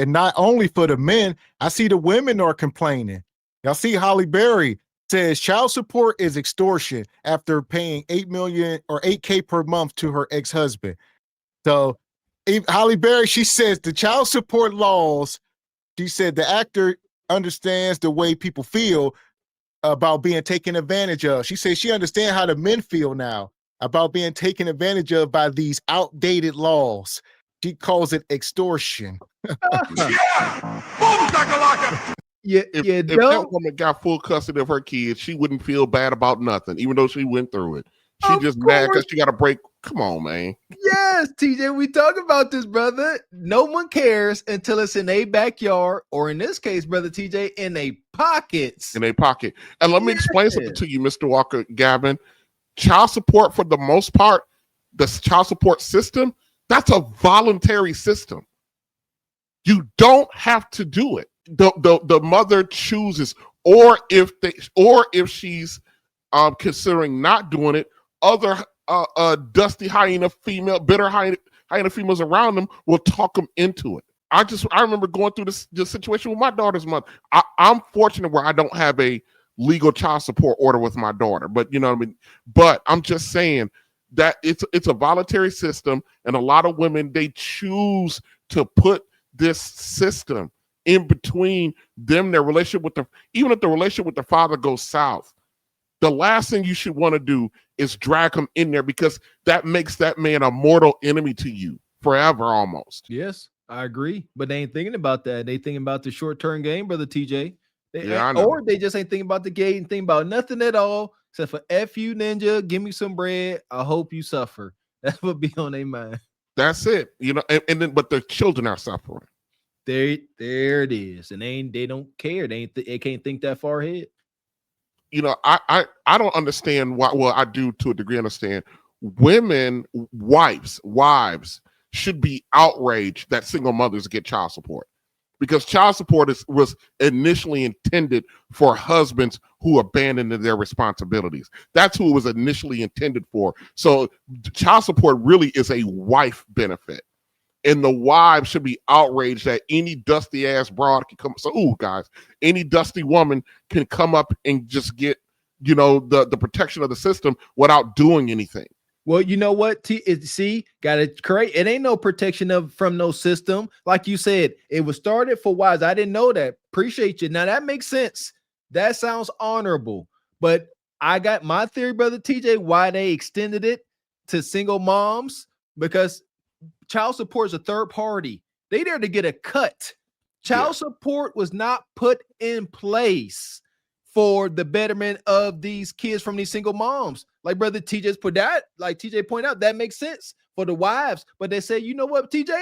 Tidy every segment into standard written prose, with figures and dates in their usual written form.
And not only for the men, I see the women are complaining. Y'all see Halle Berry says child support is extortion after paying $8 million or $8K per month to her ex-husband. So Halle Berry, she says the child support laws, she said the actor understands the way people feel about being taken advantage of. She says she understands how the men feel now about being taken advantage of by these outdated laws. She calls it extortion. If that woman got full custody of her kids, she wouldn't feel bad about nothing, even though she went through it. She just mad because she got a break. Come on, man. Yes, TJ, we talk about this, brother. No one cares until it's in a backyard, or in this case, brother TJ, in a pockets. In a pocket. And let me explain something to you, Mr. Walker, Gavin. Child support, for the most part, the child support system, that's a voluntary system. You don't have to do it. The mother chooses, or if she's considering not doing it, other dusty hyena female, bitter hyena females around them will talk them into it. I remember going through this situation with my daughter's mother. I'm fortunate where I don't have a legal child support order with my daughter, but you know what I mean. But I'm just saying that it's a voluntary system, and a lot of women, they choose to put this system in between them, their relationship with even if the relationship with the father goes south. The last thing you should want to do is drag him in there, because that makes that man a mortal enemy to you forever almost. Yes, I agree. But they ain't thinking about that. They thinking about the short-term game, brother TJ. Or they just ain't thinking about the game, thinking about nothing at all, except for F you, ninja, give me some bread. I hope you suffer. That would be on their mind. That's it. You know, and then but their children are suffering. There it is. And they don't care. They can't think that far ahead. You know, I don't understand why. Well, I do to a degree understand. Women, wives should be outraged that single mothers get child support, because child support was initially intended for husbands who abandoned their responsibilities. That's who it was initially intended for. So child support really is a wife benefit. And the wives should be outraged that any dusty ass broad can come. So, guys, any dusty woman can come up and just get, you know, the protection of the system without doing anything. Well, you know what? See, got it correct. It ain't no protection from no system. Like you said, it was started for wives. I didn't know that. Appreciate you. Now that makes sense. That sounds honorable. But I got my theory, brother TJ, why they extended it to single moms, because child support is a third party. They there to get a cut. Child support was not put in place for the betterment of these kids from these single moms. Like brother TJ's put that, like TJ pointed out, that makes sense for the wives. But they say, you know what, TJ,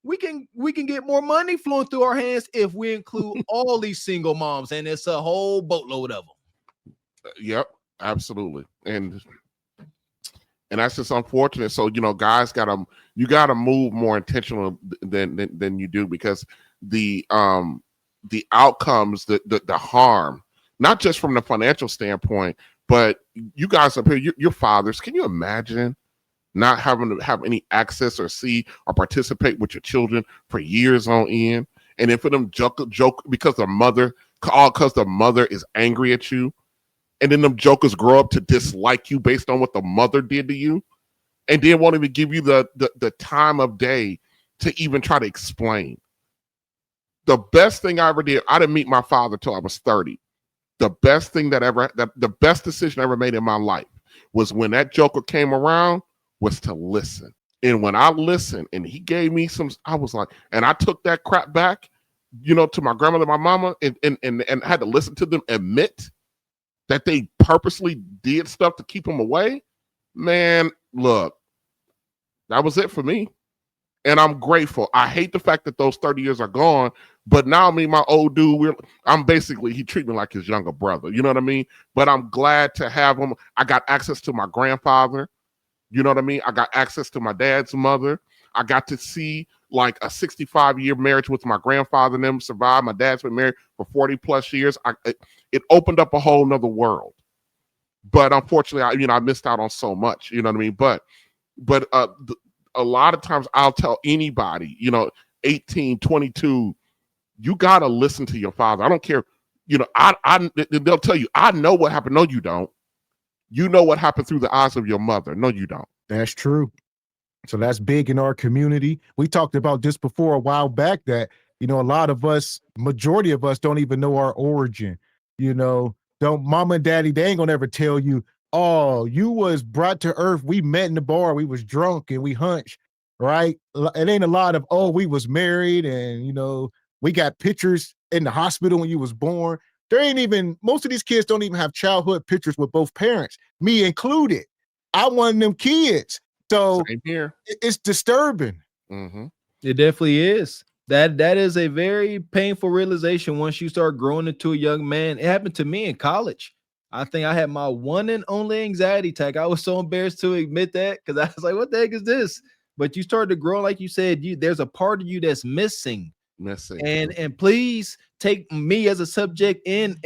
we can get more money flowing through our hands if we include all these single moms, and it's a whole boatload of them. Yep, absolutely. And that's just unfortunate. So, you know, guys you gotta move more intentional than you do, because the outcomes, the harm, not just from the financial standpoint, but you guys up here, you're fathers. Can you imagine not having to have any access or see or participate with your children for years on end? And then for them joke because the mother is angry at you, and then them jokers grow up to dislike you based on what the mother did to you, and then won't even give you the time of day to even try to explain. The best thing I ever did, I didn't meet my father till I was 30. The best thing the best decision I ever made in my life was when that joker came around, was to listen. And when I listened and he gave me I was like, and I took that crap back, you know, to my grandmother, my mama, and had to listen to them admit that they purposely did stuff to keep him away. Man, look, that was it for me. And I'm grateful. I hate the fact that those 30 years are gone, but now me, my old dude, he treat me like his younger brother. You know what I mean? But I'm glad to have him. I got access to my grandfather. You know what I mean? I got access to my dad's mother. I got to see like a 65-year marriage with my grandfather and them survive. My dad's been married for 40 plus years. It opened up a whole nother world. But unfortunately, I missed out on so much. You know what I mean? But a lot of times I'll tell anybody, you know, 18, 22, you gotta listen to your father. I don't care. You know, they'll tell you, I know what happened. No, you don't. You know what happened through the eyes of your mother. No, you don't. That's true. So that's big in our community. We talked about this before a while back that, you know, a lot of us, majority of us don't even know our origin. You know, don't mama and daddy, they ain't gonna ever tell you, oh, you was brought to earth. We met in the bar. We was drunk and we hunched, right? It ain't a lot of, oh, we was married and, you know, we got pictures in the hospital when you was born. There ain't even, most of these kids don't even have childhood pictures with both parents, me included. I one of them kids. So Same here. It's disturbing. Mm-hmm. It definitely is. That is a very painful realization once you start growing into a young man. It happened to me in college. I think I had my one and only anxiety attack. I was so embarrassed to admit that because I was like, what the heck is this? But you start to grow, like you said, there's a part of you that's missing. And please take me as a subject in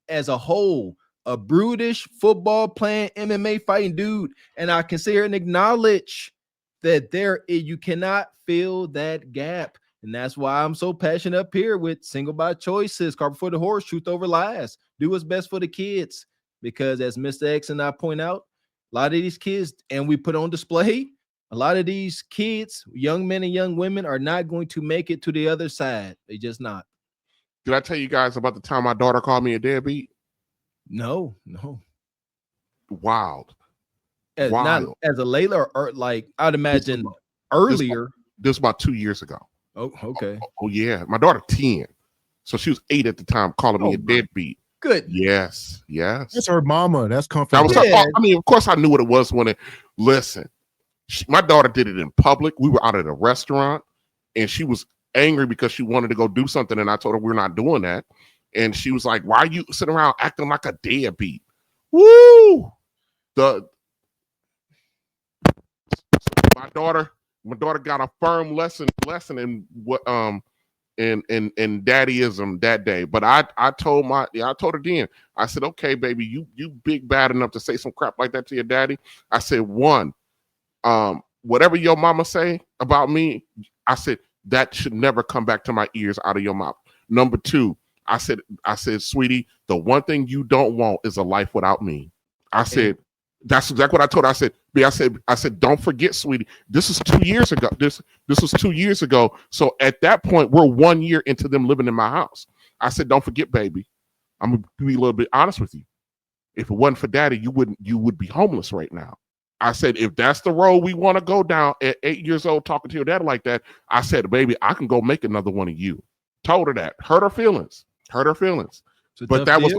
as a whole, a brutish football playing MMA fighting dude, and I can sit here and acknowledge that you cannot fill that gap. And that's why I'm so passionate up here with single by choices, cart before the horse, truth over lies. Do what's best for the kids. Because as Mr. X and I point out, a lot of these kids, and we put on display, a lot of these kids, young men and young women, are not going to make it to the other side. They just not. Did I tell you guys about the time my daughter called me a deadbeat? No. Wild. Not as a Layla or like I'd imagine earlier. This was about 2 years ago. Oh, okay. Oh, yeah. My daughter 10. So she was 8 at the time, calling me a deadbeat. Good. Yes. That's her mama. That's comfortable. I mean, of course I knew what it was when listen, my daughter did it in public. We were out at a restaurant and she was angry because she wanted to go do something. And I told her we're not doing that. And she was like, why are you sitting around acting like a deadbeat? Woo! My daughter got a firm lesson in what in daddyism that day. But I told her then, I said, okay, baby, you big bad enough to say some crap like that to your daddy. I said, one, whatever your mama say about me, I said, that should never come back to my ears out of your mouth. Number two, I said, sweetie, the one thing you don't want is a life without me. I said, that's exactly what I told her. I said, don't forget, sweetie, this is 2 years ago. This was 2 years ago. So at that point, we're 1 year into them living in my house. I said, don't forget, baby, I'm gonna be a little bit honest with you. If it wasn't for daddy, you would be homeless right now. I said, if that's the road we want to go down at 8 years old, talking to your dad like that, I said, baby, I can go make another one of you. Told her that. Hurt her feelings. But that was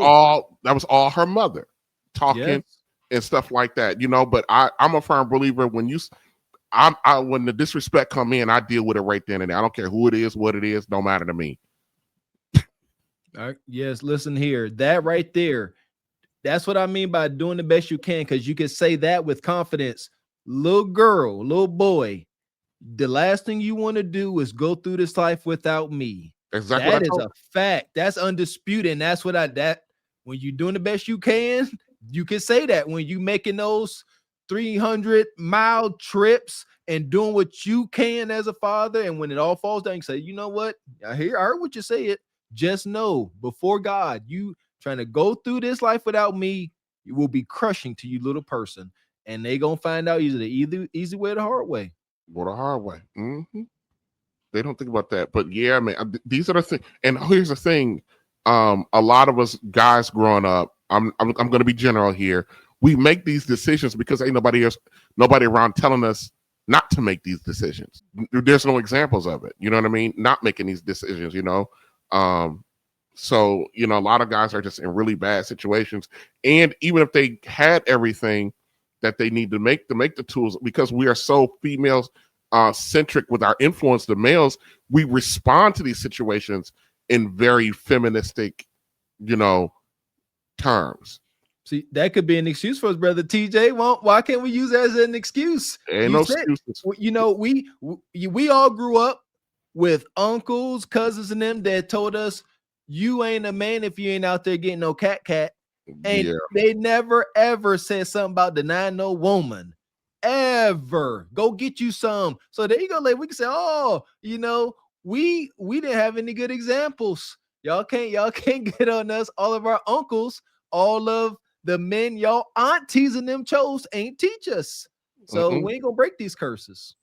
all her mother talking and stuff like that, you know. But I'm a firm believer when when the disrespect come in, I deal with it right then and there. I don't care who it is, what it is, don't matter to me. All right. Yes, listen here. That right there. That's what I mean by doing the best you can, because you can say that with confidence. Little girl, little boy, the last thing you want to do is go through this life without me. Exactly. That is a fact. That's undisputed. And that's what when you're doing the best you can say that. When you making those 300-mile trips and doing what you can as a father, and when it all falls down, you say, you know what? I heard what you said. Just know before God, you trying to go through this life without me, it will be crushing to you, little person. And they gonna find out either the easy way or the hard way. Or the hard way. Mm-hmm. They don't think about that. But yeah, man, these are the things. And here's the thing. A lot of us guys growing up, I'm going to be general here. We make these decisions because ain't nobody around telling us not to make these decisions. There's no examples of it. You know what I mean? Not making these decisions, you know? So, you know, a lot of guys are just in really bad situations. And even if they had everything that they need to make the tools, because we are so females centric with our influence, the males, we respond to these situations in very feministic, you know, terms. See, that could be an excuse for us, brother TJ. Well, why can't we use that as an excuse? Ain't no excuses. You know, we all grew up with uncles, cousins, and them that told us, you ain't a man if you ain't out there getting no cat. And they never, ever said something about denying no woman. Ever. Go get you some. So there you go. Like, we can say, oh, you know, we didn't have any good examples. Y'all can't get on us. All of our uncles, all of the men y'all aunties and them chose ain't teach us. So we ain't gonna break these curses.